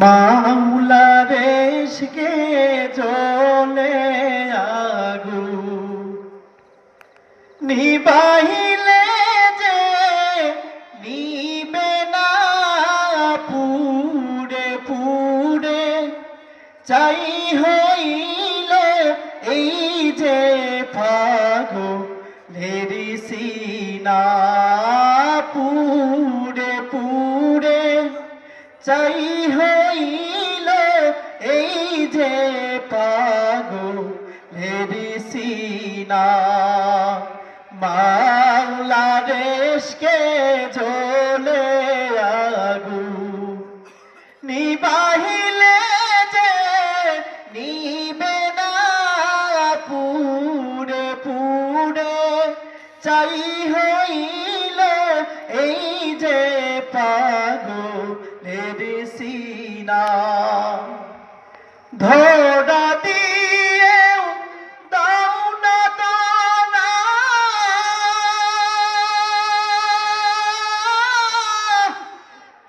মাওলা রেশকে জ্বলে আগুন নিবাহিলে যে নিবে না পুড়ে পুড়ে চাই হইল এই যে পাগলের সিনা পুড়ে পুড়ে চাই হইল এই যে পাগলের সিনা মাওলা রেশকে জ্বলে আগুন নিবাহিলে যে নিবে না পুড়ে পুড়ে চাই হইল এই যে পাগলের সিনা ধরা দিয়েও দাও না দানা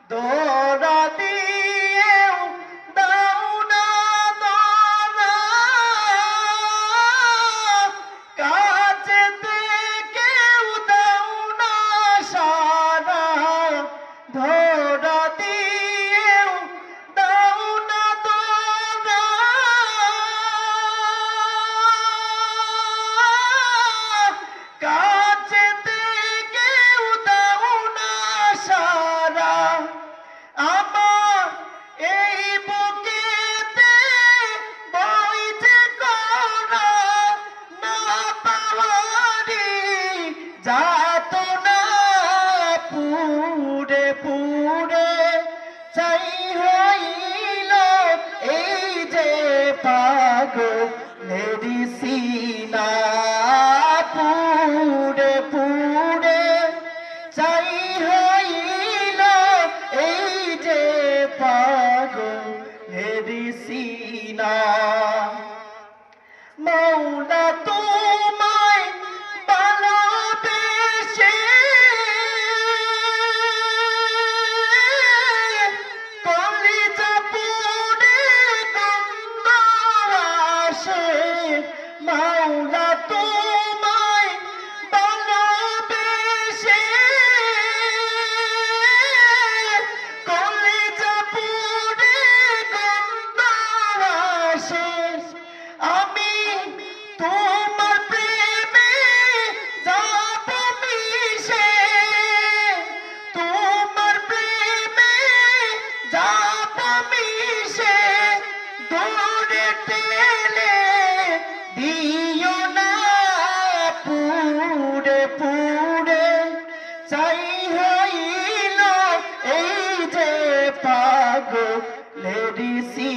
ধরা দিয়েও দাও না দানা কাছেতে কেউ দাও না সারা ধরা দিয়েও দাও না দানা কাছেতে কেউ দাও না সারা আমার এই বুকেতে বইছে করা না পাওয়ারি যাতনা পুড়ে পুড়ে চাই হইল এই যে পাগলের সিনা পুড়ে পুড়ে চাই হইল এই যে পাগলের সিনা মাওলা তোমায় ভালোবেসে কলিজা পুড়ে গন্ধ আসে মাওলা তোমায় ভালোবেসে কলিজা পুড়ে গন্ধ আসে আমি তোমার প্রেমে যাব মিশে তোমার প্রেমে যাব মিশে দূরে ঠেলে দিও না পুড়ে পুড়ে চাই হইল এই যে পাগলের সিনা